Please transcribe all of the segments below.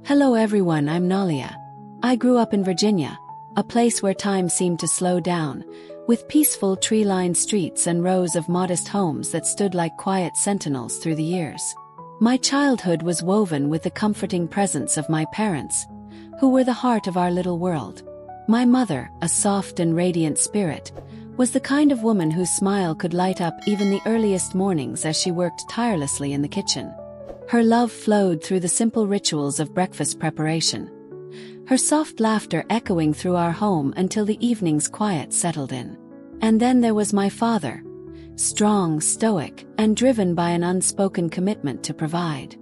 Hello everyone, I'm Nalia. I grew up in Virginia, a place where time seemed to slow down, with peaceful tree-lined streets and rows of modest homes that stood like quiet sentinels through the years. My childhood was woven with the comforting presence of my parents, who were the heart of our little world. My mother, a soft and radiant spirit, was the kind of woman whose smile could light up even the earliest mornings as she worked tirelessly in the kitchen. Her love flowed through the simple rituals of breakfast preparation, her soft laughter echoing through our home until the evening's quiet settled in. And then there was my father, strong, stoic, and driven by an unspoken commitment to provide.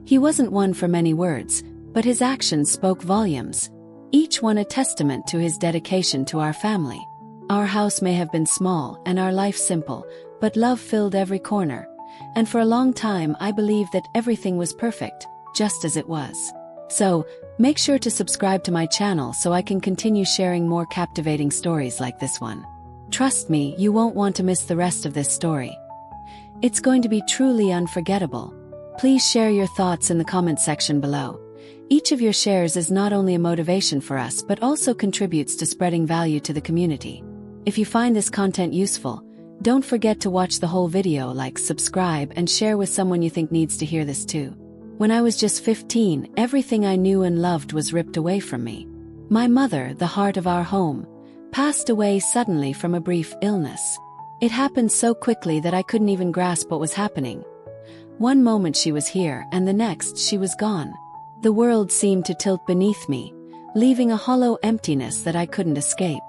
He wasn't one for many words, but his actions spoke volumes, each one a testament to his dedication to our family. Our house may have been small and our life simple, but love filled every corner. And for a long time I believed that everything was perfect, just as it was. So, make sure to subscribe to my channel so I can continue sharing more captivating stories like this one. Trust me, you won't want to miss the rest of this story. It's going to be truly unforgettable. Please share your thoughts in the comment section below. Each of your shares is not only a motivation for us but also contributes to spreading value to the community. If you find this content useful, don't forget to watch the whole video, like, subscribe, and share with someone you think needs to hear this too. When I was just 15, everything I knew and loved was ripped away from me. My mother, the heart of our home, passed away suddenly from a brief illness. It happened so quickly that I couldn't even grasp what was happening. One moment she was here, and the next she was gone. The world seemed to tilt beneath me, leaving a hollow emptiness that I couldn't escape.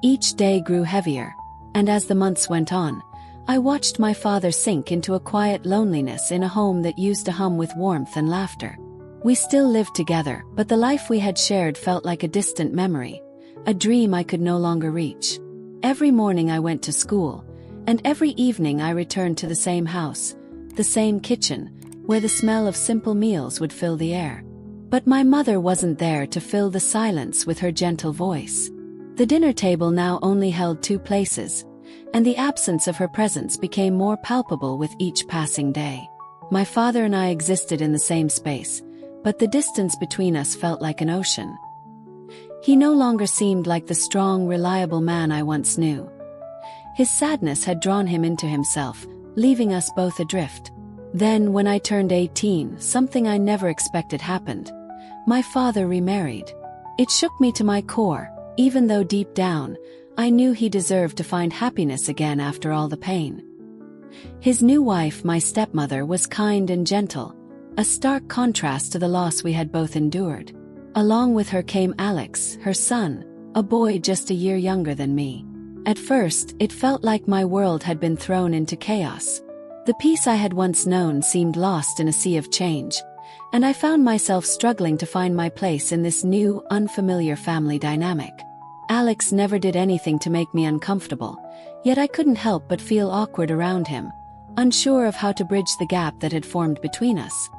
Each day grew heavier, and as the months went on, I watched my father sink into a quiet loneliness in a home that used to hum with warmth and laughter. We still lived together, but the life we had shared felt like a distant memory, a dream I could no longer reach. Every morning I went to school, and every evening I returned to the same house, the same kitchen, where the smell of simple meals would fill the air. But my mother wasn't there to fill the silence with her gentle voice. The dinner table now only held two places, and the absence of her presence became more palpable with each passing day. My father and I existed in the same space, but the distance between us felt like an ocean. He no longer seemed like the strong, reliable man I once knew. His sadness had drawn him into himself, leaving us both adrift. Then, when I turned 18, something I never expected happened. My father remarried. It shook me to my core, even though deep down, I knew he deserved to find happiness again after all the pain. His new wife, my stepmother, was kind and gentle, a stark contrast to the loss we had both endured. Along with her came Alex, her son, a boy just a year younger than me. At first, it felt like my world had been thrown into chaos. The peace I had once known seemed lost in a sea of change, and I found myself struggling to find my place in this new, unfamiliar family dynamic. Alex never did anything to make me uncomfortable, yet I couldn't help but feel awkward around him, unsure of how to bridge the gap that had formed between us.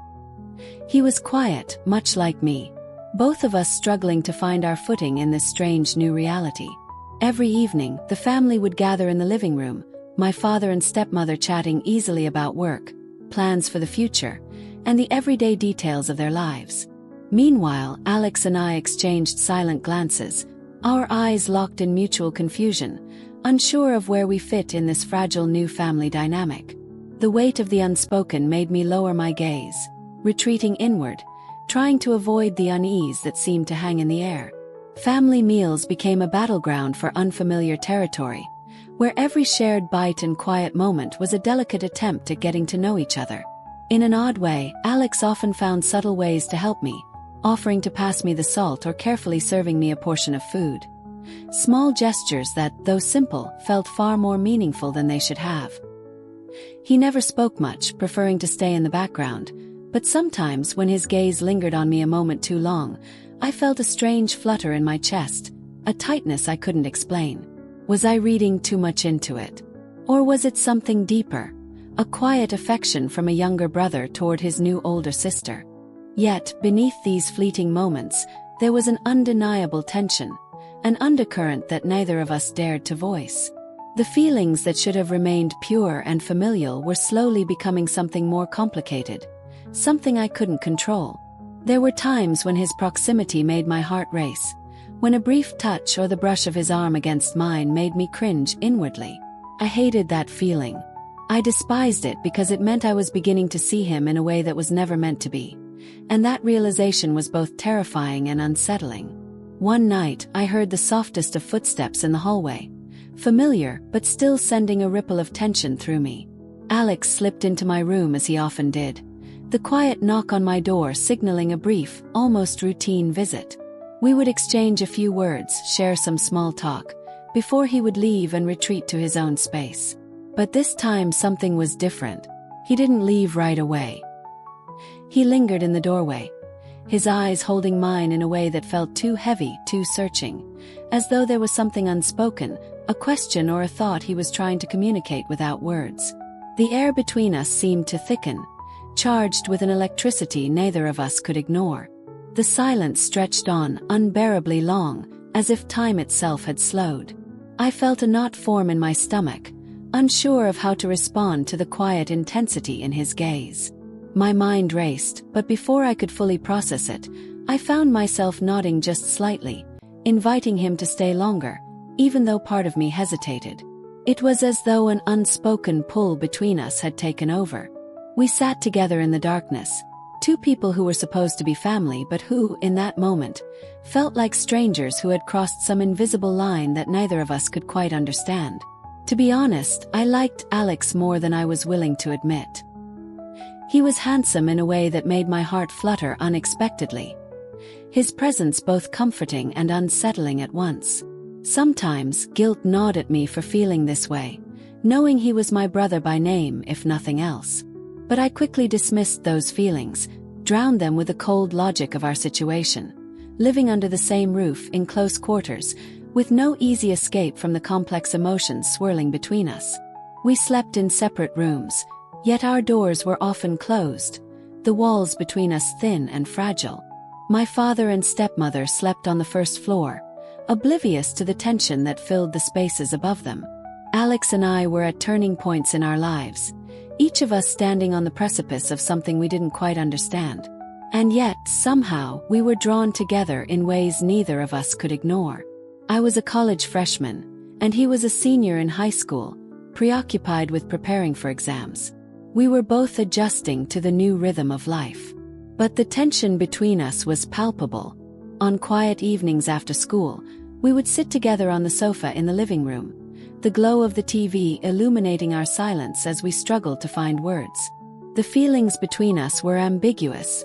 He was quiet, much like me, both of us struggling to find our footing in this strange new reality. Every evening, the family would gather in the living room, my father and stepmother chatting easily about work, plans for the future, and the everyday details of their lives. Meanwhile, Alex and I exchanged silent glances, our eyes locked in mutual confusion, unsure of where we fit in this fragile new family dynamic. The weight of the unspoken made me lower my gaze, retreating inward, trying to avoid the unease that seemed to hang in the air. Family meals became a battleground for unfamiliar territory, where every shared bite and quiet moment was a delicate attempt at getting to know each other. In an odd way, Alex often found subtle ways to help me, offering to pass me the salt or carefully serving me a portion of food. Small gestures that, though simple, felt far more meaningful than they should have. He never spoke much, preferring to stay in the background, but sometimes when his gaze lingered on me a moment too long, I felt a strange flutter in my chest, a tightness I couldn't explain. Was I reading too much into it? Or was it something deeper, a quiet affection from a younger brother toward his new older sister? Yet, beneath these fleeting moments, there was an undeniable tension, an undercurrent that neither of us dared to voice. The feelings that should have remained pure and familial were slowly becoming something more complicated, something I couldn't control. There were times when his proximity made my heart race, when a brief touch or the brush of his arm against mine made me cringe inwardly. I hated that feeling. I despised it because it meant I was beginning to see him in a way that was never meant to be. And that realization was both terrifying and unsettling. One night, I heard the softest of footsteps in the hallway. Familiar, but still sending a ripple of tension through me. Alex slipped into my room as he often did. The quiet knock on my door signaling a brief, almost routine visit. We would exchange a few words, share some small talk, before he would leave and retreat to his own space. But this time something was different. He didn't leave right away. He lingered in the doorway, his eyes holding mine in a way that felt too heavy, too searching, as though there was something unspoken, a question or a thought he was trying to communicate without words. The air between us seemed to thicken, charged with an electricity neither of us could ignore. The silence stretched on, unbearably long, as if time itself had slowed. I felt a knot form in my stomach, unsure of how to respond to the quiet intensity in his gaze. My mind raced, but before I could fully process it, I found myself nodding just slightly, inviting him to stay longer, even though part of me hesitated. It was as though an unspoken pull between us had taken over. We sat together in the darkness, two people who were supposed to be family but who, in that moment, felt like strangers who had crossed some invisible line that neither of us could quite understand. To be honest, I liked Alex more than I was willing to admit. He was handsome in a way that made my heart flutter unexpectedly. His presence both comforting and unsettling at once. Sometimes, guilt gnawed at me for feeling this way, knowing he was my brother by name if nothing else. But I quickly dismissed those feelings, drowned them with the cold logic of our situation. Living under the same roof in close quarters, with no easy escape from the complex emotions swirling between us. We slept in separate rooms, yet our doors were often closed, the walls between us thin and fragile. My father and stepmother slept on the first floor, oblivious to the tension that filled the spaces above them. Alex and I were at turning points in our lives, each of us standing on the precipice of something we didn't quite understand. And yet, somehow, we were drawn together in ways neither of us could ignore. I was a college freshman, and he was a senior in high school, preoccupied with preparing for exams. We were both adjusting to the new rhythm of life. But the tension between us was palpable. On quiet evenings after school, we would sit together on the sofa in the living room, the glow of the TV illuminating our silence as we struggled to find words. The feelings between us were ambiguous,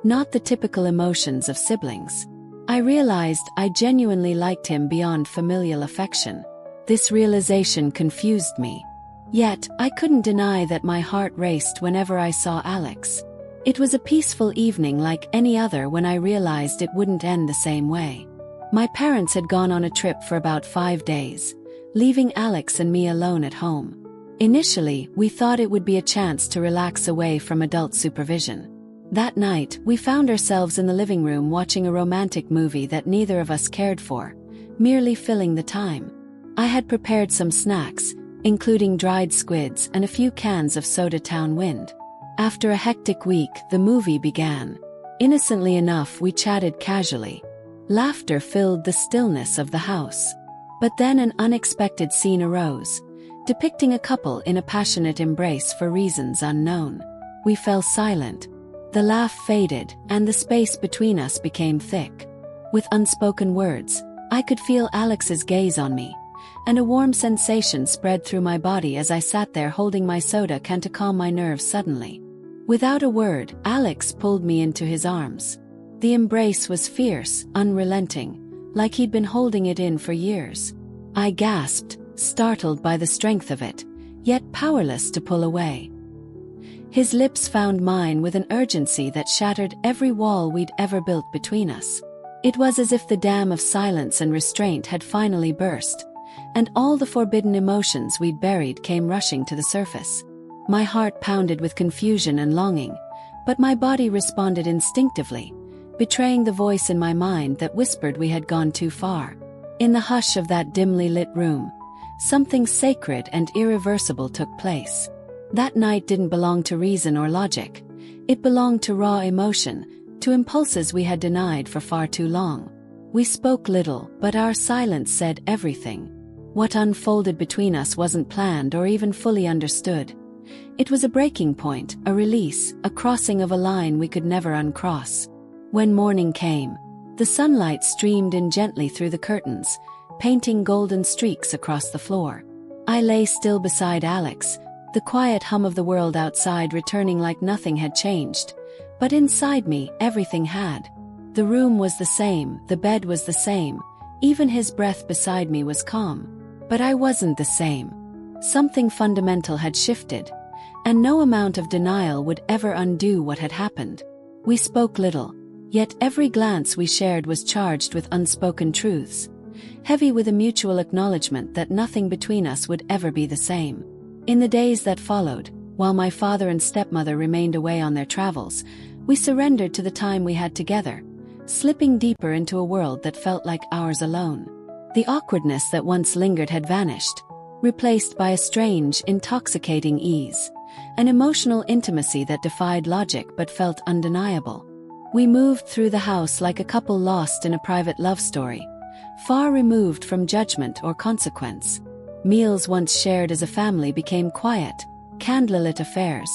not the typical emotions of siblings. I realized I genuinely liked him beyond familial affection. This realization confused me. Yet, I couldn't deny that my heart raced whenever I saw Alex. It was a peaceful evening like any other when I realized it wouldn't end the same way. My parents had gone on a trip for about 5 days, leaving Alex and me alone at home. Initially, we thought it would be a chance to relax away from adult supervision. That night, we found ourselves in the living room watching a romantic movie that neither of us cared for, merely filling the time. I had prepared some snacks, including dried squids and a few cans of Soda Town Wind. After a hectic week, the movie began. Innocently enough, we chatted casually. Laughter filled the stillness of the house. But then an unexpected scene arose, depicting a couple in a passionate embrace for reasons unknown. We fell silent. The laugh faded, and the space between us became thick. With unspoken words, I could feel Alex's gaze on me, and a warm sensation spread through my body as I sat there holding my soda can to calm my nerves suddenly. Without a word, Alex pulled me into his arms. The embrace was fierce, unrelenting, like he'd been holding it in for years. I gasped, startled by the strength of it, yet powerless to pull away. His lips found mine with an urgency that shattered every wall we'd ever built between us. It was as if the dam of silence and restraint had finally burst, and all the forbidden emotions we'd buried came rushing to the surface. My heart pounded with confusion and longing, but my body responded instinctively, betraying the voice in my mind that whispered we had gone too far. In the hush of that dimly lit room, something sacred and irreversible took place. That night didn't belong to reason or logic. It belonged to raw emotion, to impulses we had denied for far too long. We spoke little, but our silence said everything. What unfolded between us wasn't planned or even fully understood. It was a breaking point, a release, a crossing of a line we could never uncross. When morning came, the sunlight streamed in gently through the curtains, painting golden streaks across the floor. I lay still beside Alex, the quiet hum of the world outside returning like nothing had changed. But inside me, everything had. The room was the same, the bed was the same, even his breath beside me was calm. But I wasn't the same. Something fundamental had shifted, and no amount of denial would ever undo what had happened. We spoke little, yet every glance we shared was charged with unspoken truths, heavy with a mutual acknowledgement that nothing between us would ever be the same. In the days that followed, while my father and stepmother remained away on their travels, we surrendered to the time we had together, slipping deeper into a world that felt like ours alone. The awkwardness that once lingered had vanished, replaced by a strange, intoxicating ease, an emotional intimacy that defied logic but felt undeniable. We moved through the house like a couple lost in a private love story, far removed from judgment or consequence. Meals once shared as a family became quiet, candlelit affairs,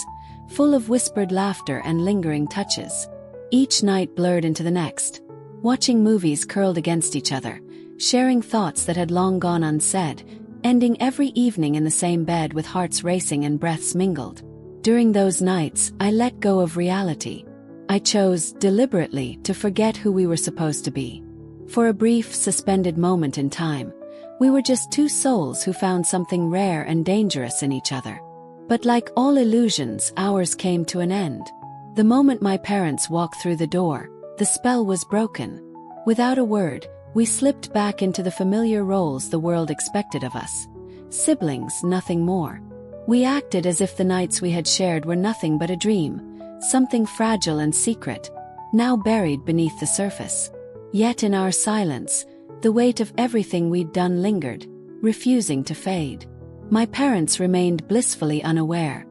full of whispered laughter and lingering touches. Each night blurred into the next, watching movies curled against each other, sharing thoughts that had long gone unsaid, ending every evening in the same bed with hearts racing and breaths mingled. During those nights, I let go of reality. I chose, deliberately, to forget who we were supposed to be. For a brief, suspended moment in time, we were just two souls who found something rare and dangerous in each other. But like all illusions, ours came to an end. The moment my parents walked through the door, the spell was broken. Without a word, we slipped back into the familiar roles the world expected of us. Siblings, nothing more. We acted as if the nights we had shared were nothing but a dream, something fragile and secret, now buried beneath the surface. Yet in our silence, the weight of everything we'd done lingered, refusing to fade. My parents remained blissfully unaware,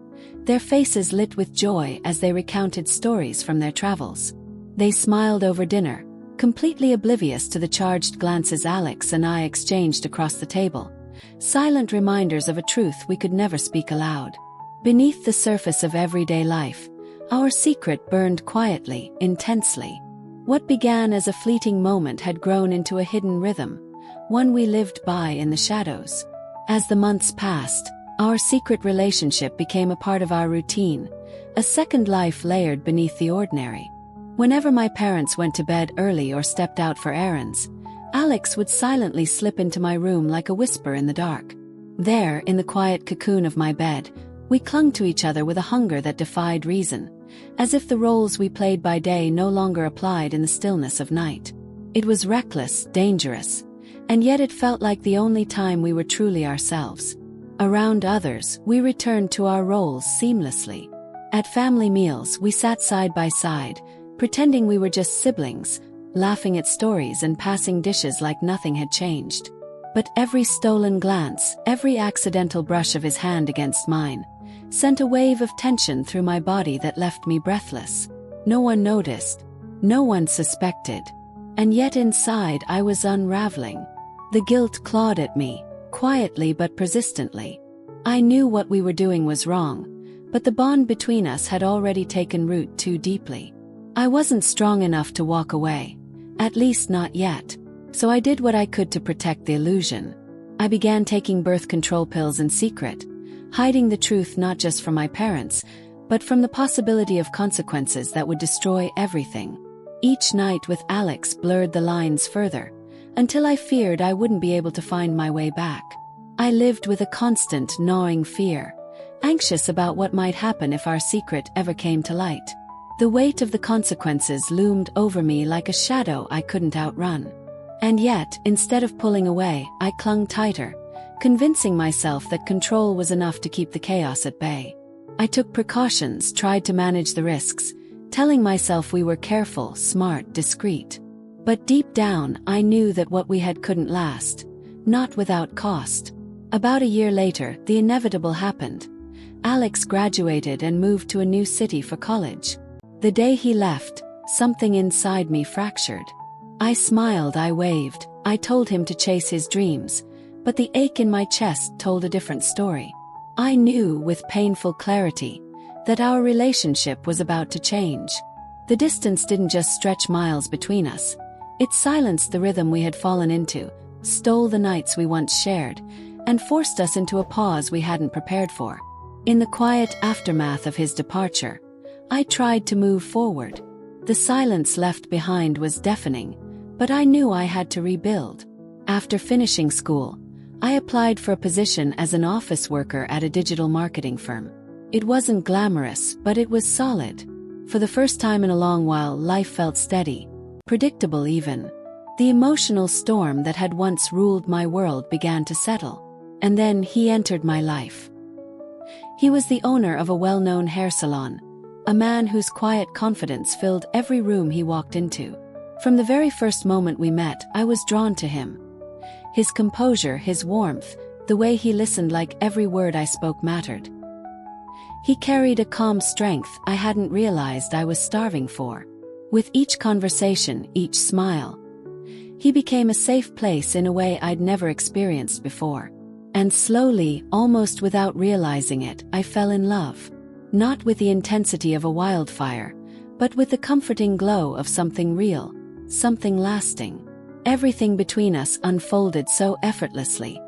their faces lit with joy as they recounted stories from their travels. They smiled over dinner, completely oblivious to the charged glances Alex and I exchanged across the table, silent reminders of a truth we could never speak aloud. Beneath the surface of everyday life, our secret burned quietly, intensely. What began as a fleeting moment had grown into a hidden rhythm, one we lived by in the shadows. As the months passed, our secret relationship became a part of our routine, a second life layered beneath the ordinary. Whenever my parents went to bed early or stepped out for errands, Alex would silently slip into my room like a whisper in the dark. There, in the quiet cocoon of my bed, we clung to each other with a hunger that defied reason, as if the roles we played by day no longer applied in the stillness of night. It was reckless, dangerous, and yet it felt like the only time we were truly ourselves. Around others, we returned to our roles seamlessly. At family meals, we sat side by side, pretending we were just siblings, laughing at stories and passing dishes like nothing had changed. But every stolen glance, every accidental brush of his hand against mine, sent a wave of tension through my body that left me breathless. No one noticed, no one suspected, and yet inside I was unraveling. The guilt clawed at me, quietly but persistently. I knew what we were doing was wrong, but the bond between us had already taken root too deeply. I wasn't strong enough to walk away, at least not yet, so I did what I could to protect the illusion. I began taking birth control pills in secret, hiding the truth not just from my parents, but from the possibility of consequences that would destroy everything. Each night with Alex blurred the lines further, until I feared I wouldn't be able to find my way back. I lived with a constant, gnawing fear, anxious about what might happen if our secret ever came to light. The weight of the consequences loomed over me like a shadow I couldn't outrun. And yet, instead of pulling away, I clung tighter, convincing myself that control was enough to keep the chaos at bay. I took precautions, tried to manage the risks, telling myself we were careful, smart, discreet. But deep down, I knew that what we had couldn't last, not without cost. About a year later, the inevitable happened. Alex graduated and moved to a new city for college. The day he left, something inside me fractured. I smiled, I waved, I told him to chase his dreams, but the ache in my chest told a different story. I knew with painful clarity that our relationship was about to change. The distance didn't just stretch miles between us, it silenced the rhythm we had fallen into, stole the nights we once shared, and forced us into a pause we hadn't prepared for. In the quiet aftermath of his departure, I tried to move forward. The silence left behind was deafening, but I knew I had to rebuild. After finishing school, I applied for a position as an office worker at a digital marketing firm. It wasn't glamorous, but it was solid. For the first time in a long while, life felt steady, predictable even. The emotional storm that had once ruled my world began to settle. And then he entered my life. He was the owner of a well-known hair salon, a man whose quiet confidence filled every room he walked into. From the very first moment we met, I was drawn to him. His composure, his warmth, the way he listened like every word I spoke mattered. He carried a calm strength I hadn't realized I was starving for. With each conversation, each smile, he became a safe place in a way I'd never experienced before. And slowly, almost without realizing it, I fell in love. Not with the intensity of a wildfire, but with the comforting glow of something real, something lasting. Everything between us unfolded so effortlessly,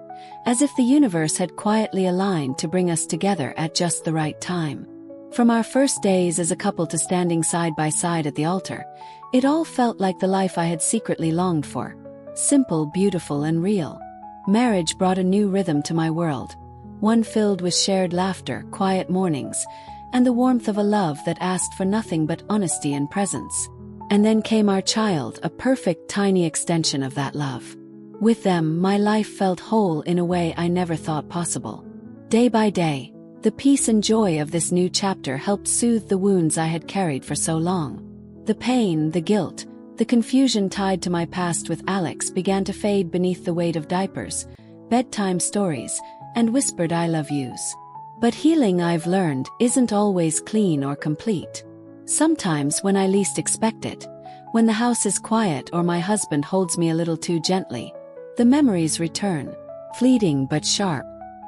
as if the universe had quietly aligned to bring us together at just the right time. From our first days as a couple to standing side by side at the altar, it all felt like the life I had secretly longed for. Simple, beautiful, and real. Marriage brought a new rhythm to my world, one filled with shared laughter, quiet mornings, and the warmth of a love that asked for nothing but honesty and presence. And then came our child, a perfect tiny extension of that love. With them, my life felt whole in a way I never thought possible. Day by day, the peace and joy of this new chapter helped soothe the wounds I had carried for so long. The pain, the guilt, the confusion tied to my past with Alex began to fade beneath the weight of diapers, bedtime stories, and whispered I love yous. But healing, I've learned, isn't always clean or complete. Sometimes when I least expect it, when the house is quiet or my husband holds me a little too gently, the memories return, fleeting but sharp,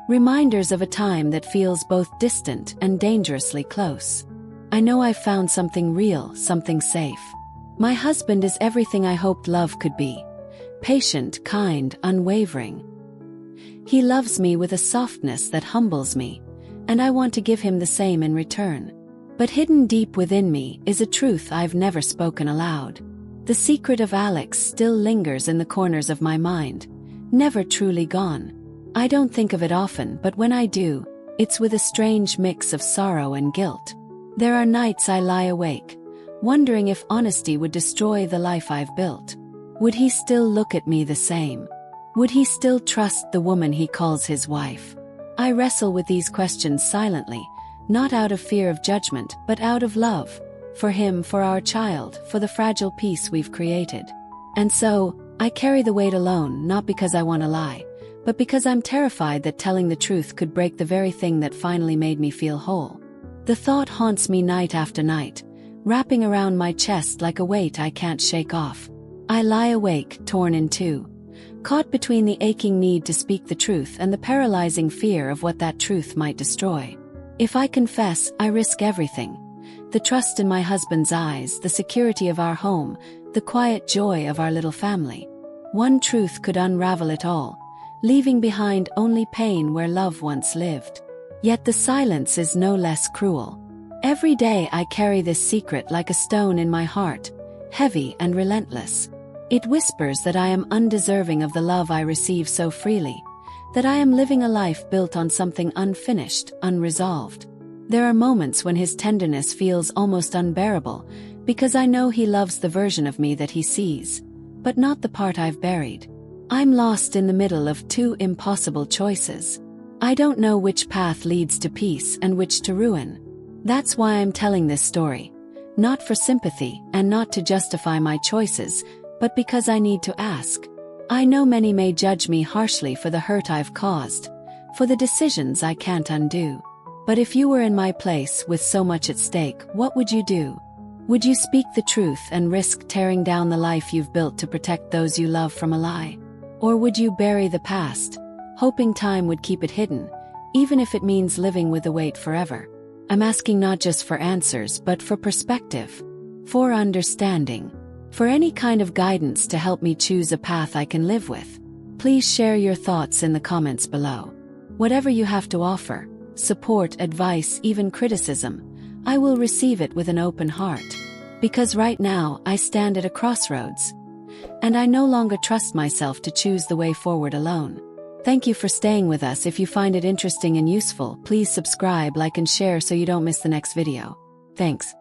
reminders of a time that feels both distant and dangerously close. I know I've found something real, something safe. My husband is everything I hoped love could be. Patient, kind, unwavering. He loves me with a softness that humbles me, and I want to give him the same in return. But hidden deep within me is a truth I've never spoken aloud. The secret of Alex still lingers in the corners of my mind, never truly gone. I don't think of it often, but when I do, it's with a strange mix of sorrow and guilt. There are nights I lie awake, wondering if honesty would destroy the life I've built. Would he still look at me the same? Would he still trust the woman he calls his wife? I wrestle with these questions silently, not out of fear of judgment, but out of love. For him, for our child, for the fragile peace we've created. And so, I carry the weight alone, not because I want to lie, but because I'm terrified that telling the truth could break the very thing that finally made me feel whole. The thought haunts me night after night, wrapping around my chest like a weight I can't shake off. I lie awake, torn in two, caught between the aching need to speak the truth and the paralyzing fear of what that truth might destroy. If I confess, I risk everything. The trust in my husband's eyes, the security of our home, the quiet joy of our little family. One truth could unravel it all, leaving behind only pain where love once lived. Yet the silence is no less cruel. Every day I carry this secret like a stone in my heart, heavy and relentless. It whispers that I am undeserving of the love I receive so freely, that I am living a life built on something unfinished, unresolved. There are moments when his tenderness feels almost unbearable, because I know he loves the version of me that he sees, but not the part I've buried. I'm lost in the middle of two impossible choices. I don't know which path leads to peace and which to ruin. That's why I'm telling this story. Not for sympathy and not to justify my choices, but because I need to ask. I know many may judge me harshly for the hurt I've caused, for the decisions I can't undo. But if you were in my place with so much at stake, what would you do? Would you speak the truth and risk tearing down the life you've built to protect those you love from a lie? Or would you bury the past, hoping time would keep it hidden, even if it means living with the weight forever? I'm asking not just for answers but for perspective, for understanding, for any kind of guidance to help me choose a path I can live with. Please share your thoughts in the comments below. Whatever you have to offer, support, advice, even criticism, I will receive it with an open heart. Because right now I stand at a crossroads, and I no longer trust myself to choose the way forward alone. Thank you for staying with us. If you find it interesting and useful, please subscribe, like and share so you don't miss the next video. Thanks.